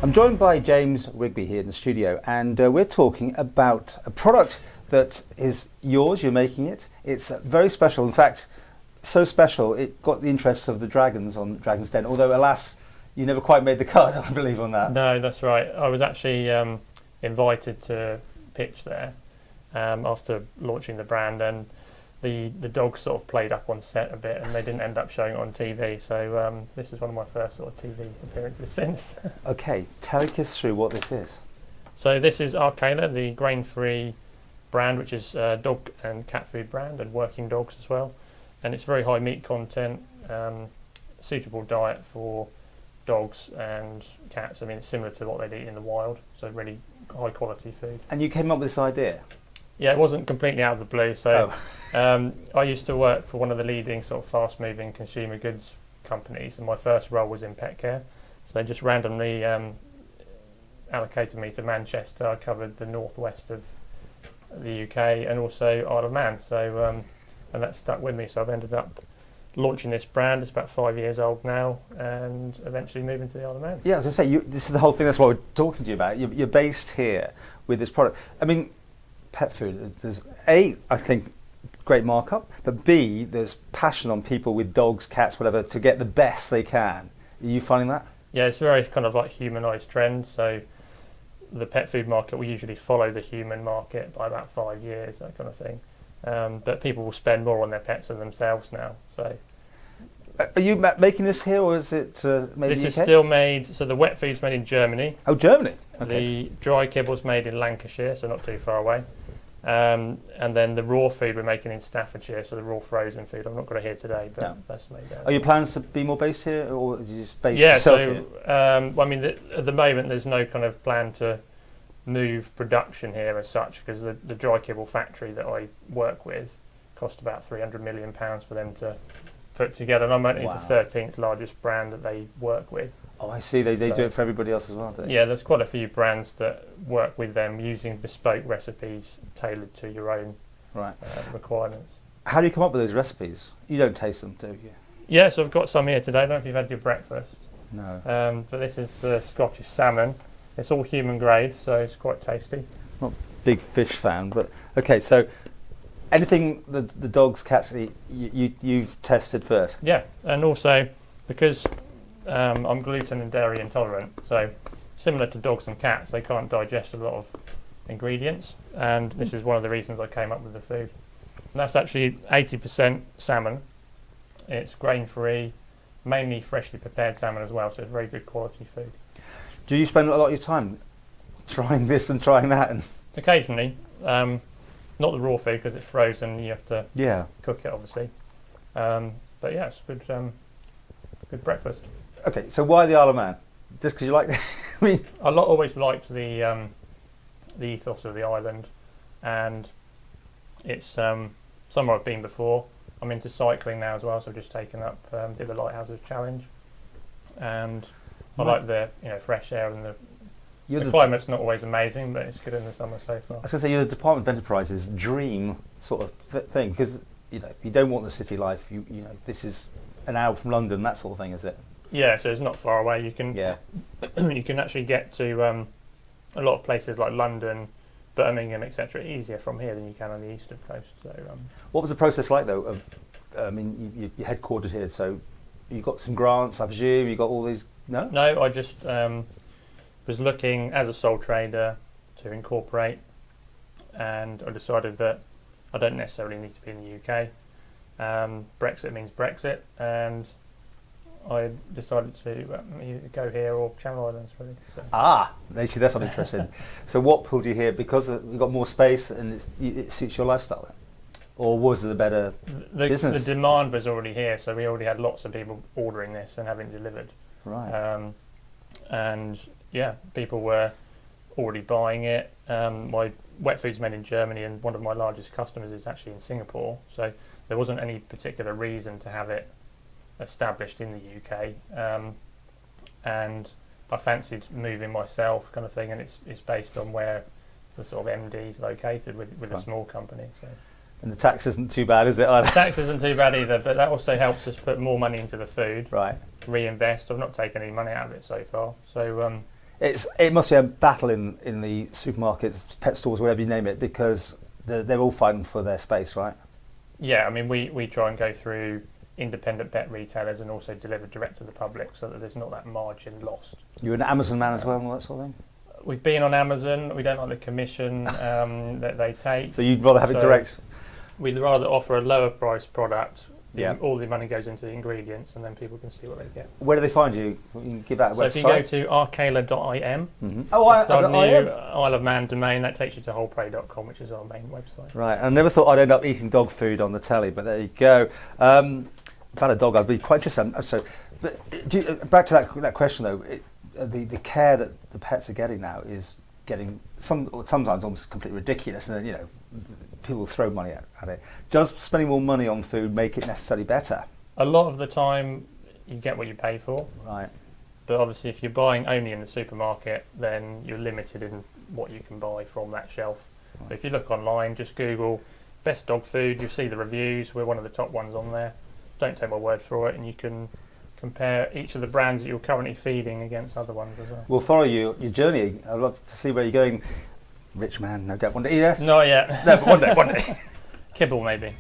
I'm joined by James Wigby here in the studio, and we're talking about a product that is yours, you're making it. It's very special, in fact, so special it got the interest of the Dragons on Dragon's Den, although alas, you never quite made the cut, I believe, on that. No, that's right. I was actually invited to pitch there after launching the brand, and the dogs sort of played up on set a bit and they didn't end up showing it on TV, so this is one of my first sort of TV appearances since. Okay, take us through what this is. So this is Akela, the grain-free brand, which is a dog and cat food brand, and working dogs as well, and it's very high meat content, suitable diet for dogs and cats. I mean, it's similar to what they'd eat in the wild, so really high quality food. And you came up with this idea? Yeah, it wasn't completely out of the blue. So I used to work for one of the leading sort of fast-moving consumer goods companies, and my first role was in pet care. So they just randomly allocated me to Manchester. I covered the northwest of the UK and also Isle of Man. So and that stuck with me. So I've ended up launching this brand. It's about 5 years old now, and eventually moving to the Isle of Man. Yeah, I was going to say, this is the whole thing. That's what we're talking to you about. You're based here with this product. I mean, pet food, there's A, I think, great markup, but B, there's passion on people with dogs, cats, whatever, to get the best they can. Are you finding that? Yeah, it's very kind of like humanised trend. So the pet food market will usually follow the human market by about 5 years, that kind of thing. But people will spend more on their pets than themselves now. So, are you making this here, or is it made in the UK? This is still made. So the wet food's made in Germany. Oh, Germany. Okay. The dry kibble's made in Lancashire, so not too far away. And then the raw food we're making in Staffordshire, so the raw frozen food. I'm not got it here today, but that's made there. Are your plans to be more based here, or are you just based yourself here? I mean, at the moment, there's no kind of plan to move production here as such, because the dry kibble factory that I work with cost about £300 million for them to put together, and I'm only the 13th largest brand that they work with. Oh, I see. They do it for everybody else as well, don't they? Yeah, there's quite a few brands that work with them using bespoke recipes tailored to your own requirements. How do you come up with those recipes? You don't taste them, do you? Yeah, so I've got some here today. I don't know if you've had your breakfast. No. But this is the Scottish salmon. It's all human grade, so it's quite tasty. Not a big fish fan, but okay, so anything the dogs, cats eat, you've tested first? Yeah, and also because I'm gluten and dairy intolerant, so similar to dogs and cats, they can't digest a lot of ingredients, and this is one of the reasons I came up with the food. And that's actually 80% salmon. It's grain-free, mainly freshly prepared salmon as well, so it's very good quality food. Do you spend a lot of your time trying this and trying that? And occasionally, not the raw food because it's frozen. You have to cook it, obviously. But yeah, it's good breakfast. Okay, so why the Isle of Man? Just because you like? I mean, I always liked the ethos of the island, and it's somewhere I've been before. I'm into cycling now as well, so I've just taken up did the Lighthouses Challenge, and I like the fresh air, and the climate's not always amazing, but it's good in the summer so far. I was going to say, you're the Department of Enterprise's dream sort of thing, because you don't want the city life. You know, this is an hour from London, that sort of thing, is it? Yeah, so it's not far away. You can you can actually get to a lot of places like London, Birmingham, etc. easier from here than you can on the eastern coast. So, what was the process like though? I mean, you're headquartered here, so you got some grants, I presume. You got all these. No, I just was looking as a sole trader to incorporate, and I decided that I don't necessarily need to be in the UK. Brexit means Brexit, and I decided to either go here or Channel Islands, really. So. Actually, that's not interesting. So what pulled you here? Because we've got more space and it suits your lifestyle then? Or was it a better business? The demand was already here, so we already had lots of people ordering this and having delivered. Right. And yeah, people were already buying it. My wet food's made in Germany, and one of my largest customers is actually in Singapore, so there wasn't any particular reason to have it established in the UK, and I fancied moving myself, kind of thing, and it's based on where the sort of MD is located with a small company. So. And the tax isn't too bad, is it? Either? The tax isn't too bad either, but that also helps us put more money into the food. Right. Reinvest. I've not taken any money out of it so far. So It must be a battle in the supermarkets, pet stores, whatever you name it, because they're all fighting for their space, right? Yeah, I mean, we try and go through independent pet retailers and also deliver direct to the public so that there's not that margin lost. You're an Amazon man as well and all that sort of thing? We've been on Amazon. We don't like the commission that they take. So you'd rather have it direct? We'd rather offer a lower price product. Yeah. All the money goes into the ingredients and then people can see what they get. Where do they find you? You can give out a so website. If you go to akela.im, it's our new Isle of Man domain, that takes you to wholeprey.com, which is our main website. Right, I never thought I'd end up eating dog food on the telly, but there you go. If I had a dog, I'd be quite interested. So, but back to that question though, the care that the pets are getting now is getting sometimes almost completely ridiculous, and then people throw money at it. Does spending more money on food make it necessarily better? A lot of the time, you get what you pay for. Right. But obviously, if you're buying only in the supermarket, then you're limited in what you can buy from that shelf. Right. But if you look online, just Google best dog food, you'll see the reviews. We're one of the top ones on there. Don't take my word for it, and you can compare each of the brands that you're currently feeding against other ones as well. We'll follow your journey. I'd love to see where you're going. Rich man, no doubt. One day, yeah? Not yet. No, but one day. Kibble, maybe.